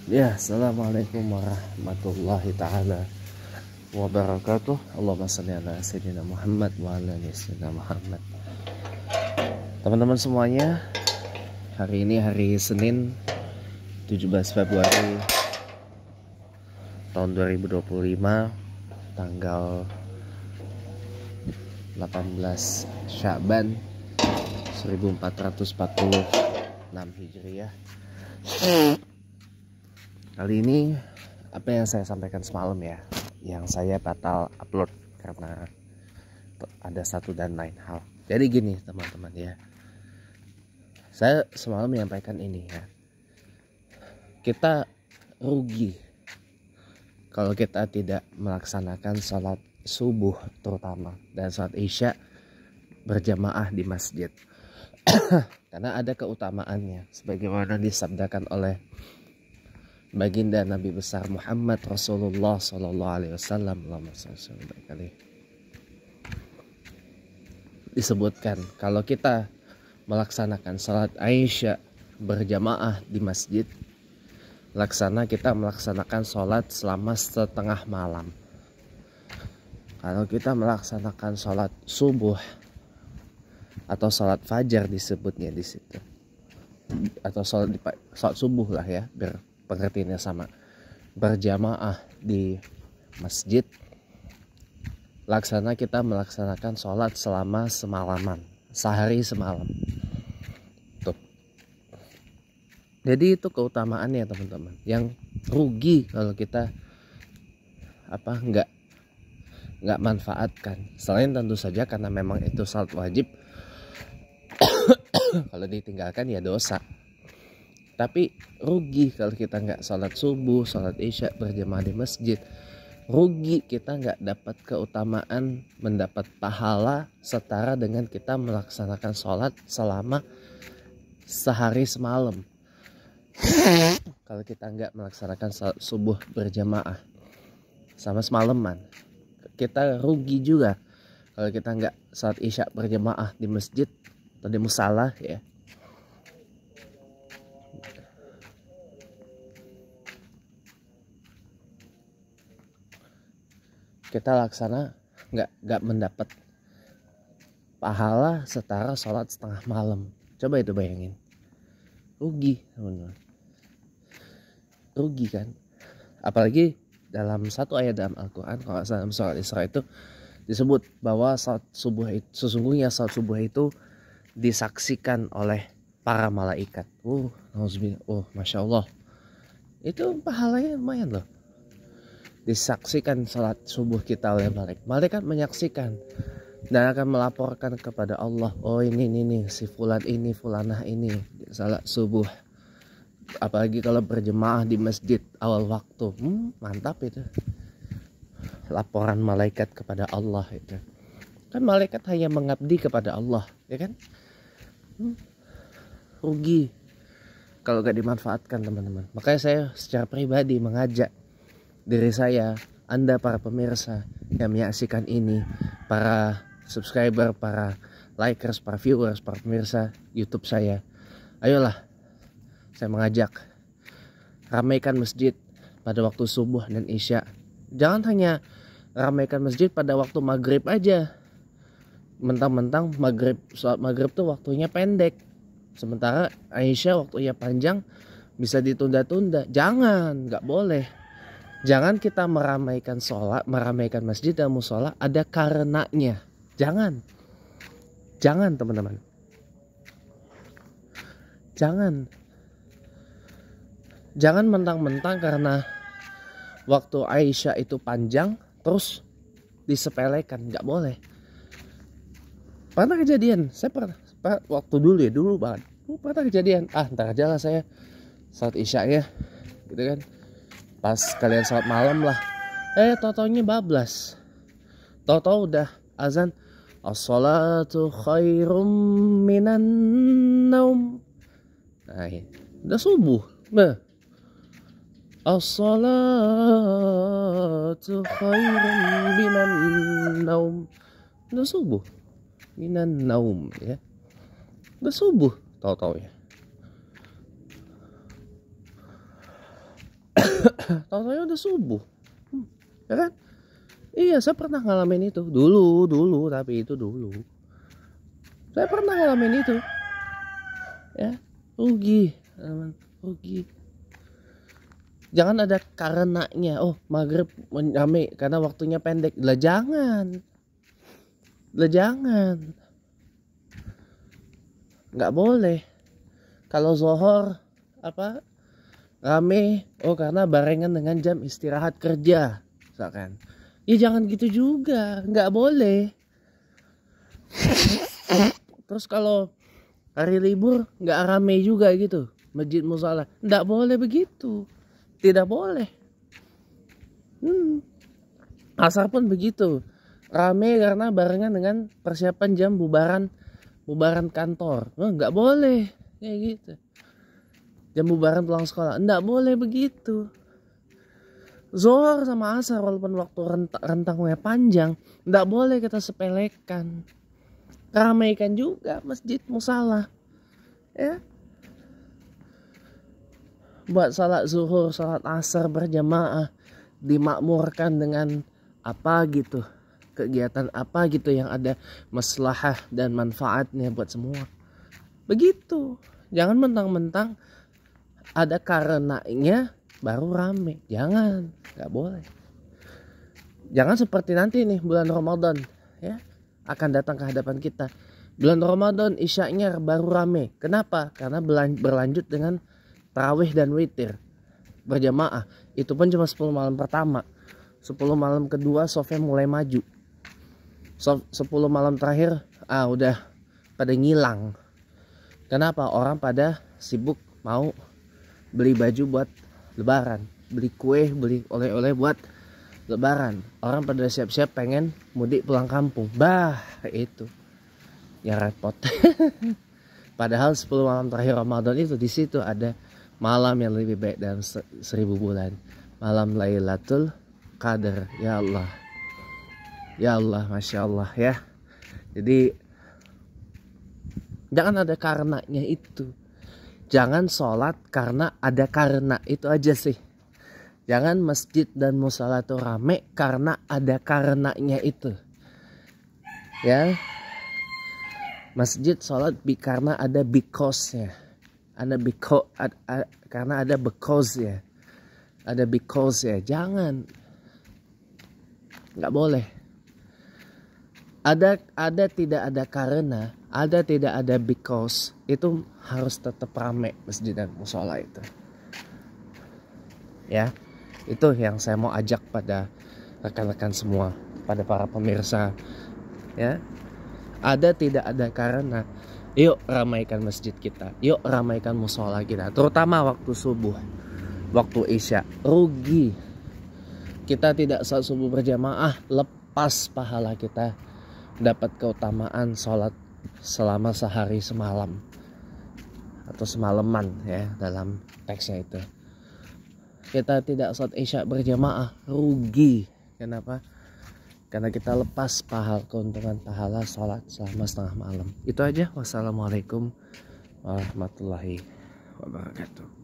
Ya, assalamualaikum warahmatullahi taala wabarakatuh. Allahumma shalli ala sayyidina Muhammad wa ala ali sayyidina Muhammad. Teman-teman semuanya, hari ini hari Senin 17 Februari tahun 2025, tanggal 18 Sya'ban 1446 Hijriah. Kali ini apa yang saya sampaikan semalam ya, yang saya batal upload karena ada satu dan lain hal. Jadi gini teman-teman ya, saya semalam menyampaikan ini ya, kita rugi kalau kita tidak melaksanakan sholat subuh terutama dan sholat isya berjamaah di masjid. Karena ada keutamaannya sebagaimana disabdakan oleh baginda Nabi besar Muhammad Rasulullah Sallallahu Alaihi Wasallam. Disebutkan kalau kita melaksanakan salat Aisyah berjamaah di masjid, kita melaksanakan sholat selama setengah malam. Kalau kita melaksanakan sholat subuh atau sholat fajar disebutnya di situ, atau sholat subuh lah ya, biar pengertiannya sama, berjamaah di masjid, kita melaksanakan sholat selama semalaman, sehari semalam tuh. Jadi itu keutamaannya teman-teman. Yang rugi kalau kita nggak manfaatkan, selain tentu saja karena memang itu sholat wajib. Kalau ditinggalkan ya dosa. Tapi rugi kalau kita nggak sholat subuh, sholat isya berjamaah di masjid. Rugi kita nggak dapat keutamaan, mendapat pahala setara dengan kita melaksanakan sholat selama sehari semalam. Kalau kita nggak melaksanakan sholat subuh berjamaah sama semalaman, kita rugi juga. Kalau kita nggak sholat isya berjamaah di masjid atau di musalah ya, kita laksana nggak mendapat pahala setara sholat setengah malam. Coba itu bayangin, rugi teman-teman, rugi kan. Apalagi dalam satu ayat dalam Al-Quran, kalau dalam surat Isra itu disebut bahwa sesungguhnya sholat subuh itu disaksikan oleh para malaikat. Masya Allah, itu pahalanya lumayan loh. Disaksikan salat subuh kita oleh malaikat menyaksikan dan akan melaporkan kepada Allah, oh ini si fulan ini, fulanah ini salat subuh. Apalagi kalau berjemaah di masjid awal waktu, mantap itu, laporan malaikat kepada Allah itu. Kan malaikat hanya mengabdi kepada Allah, ya kan? Rugi kalau gak dimanfaatkan teman-teman. Makanya saya secara pribadi mengajak diri saya, Anda para pemirsa yang menyaksikan ini, para subscriber, para likers, para viewers, para pemirsa YouTube saya, ayolah, saya mengajak, ramaikan masjid pada waktu subuh dan isya. Jangan hanya ramaikan masjid pada waktu maghrib aja. Mentang-mentang sholat maghrib tuh waktunya pendek, sementara Aisyah waktunya panjang, bisa ditunda-tunda. Jangan, nggak boleh. Jangan kita meramaikan masjid dan musola ada karenanya. Jangan teman-teman. Jangan mentang-mentang karena waktu Aisyah itu panjang terus disepelekan. Nggak boleh. Pernah kejadian, saya pernah waktu dulu banget. Pernah kejadian, ntar aja lah saya saat isya ya, gitu kan. Pas kalian sholat malam lah, tau-taunya bablas. Tau-tau udah azan, as-salatu khairum minan naum. Nah, udah subuh. As-salatu khairum minan naum. Udah subuh. Minan naum ya. Udah subuh tau-tau ya. Tahu-tahu udah subuh. Ya kan? Iya, saya pernah ngalamin itu. Dulu, tapi itu dulu. Saya pernah ngalamin itu. Ya, rugi, rugi. Jangan ada karenanya. Oh, maghrib rame karena waktunya pendek. Lah jangan. Nggak boleh. Kalau zohor rame, oh karena barengan dengan jam istirahat kerja, misalkan. Ya jangan gitu juga, nggak boleh. Terus kalau hari libur nggak rame juga gitu, masjid musala, nggak boleh begitu, tidak boleh. Asar pun begitu, rame karena barengan dengan persiapan jam bubaran kantor, nggak boleh kayak gitu. Jam bubaran pulang sekolah, nggak boleh begitu. Zohor sama asar walaupun waktu rentangnya panjang, nggak boleh kita sepelekan. Ramaikan juga masjid musala, ya. Buat salat zuhur, salat asar berjamaah, dimakmurkan dengan apa gitu, kegiatan apa gitu yang ada maslahah dan manfaatnya buat semua. Begitu, jangan mentang-mentang ada karenanya baru rame. Jangan, nggak boleh. Jangan seperti nanti nih bulan Ramadan, ya, akan datang ke hadapan kita. Bulan Ramadan isyaknya baru rame. Kenapa? Karena berlanjut dengan tarawih dan witir berjamaah. Itu pun cuma 10 malam pertama. 10 malam kedua sofnya mulai maju. 10 malam terakhir udah pada ngilang. Kenapa? Orang pada sibuk mau beli baju buat lebaran, beli kue, beli oleh-oleh buat lebaran. Orang pada siap-siap pengen mudik pulang kampung. Itu yang repot. Padahal 10 malam terakhir Ramadan itu, di situ ada malam yang lebih baik dalam 1000 bulan. Malam Lailatul Qadar. Ya Allah. Ya Allah, Masya Allah ya. Jadi jangan ada karenanya itu. Jangan sholat karena ada karena, itu aja sih. Jangan masjid dan musala itu rame karena ada karenanya itu. Ya. Masjid sholat karena ada because-nya. Karena ada because ya. Ada because ya. Jangan. Nggak boleh. Ada tidak ada karena, ada tidak ada because, itu harus tetap rame masjid dan mushola itu. Ya, itu yang saya mau ajak pada rekan-rekan semua, pada para pemirsa. Ya, ada tidak ada karena, yuk ramaikan masjid kita, yuk ramaikan mushola kita, terutama waktu subuh, waktu isya. Rugi kita tidak salat subuh berjamaah, lepas pahala kita, dapat keutamaan sholat selama sehari semalam atau semalaman ya, dalam teksnya itu. Kita tidak sholat isya berjamaah, rugi. Kenapa? Karena kita lepas keuntungan pahala sholat selama setengah malam. Itu aja. Wassalamualaikum warahmatullahi wabarakatuh.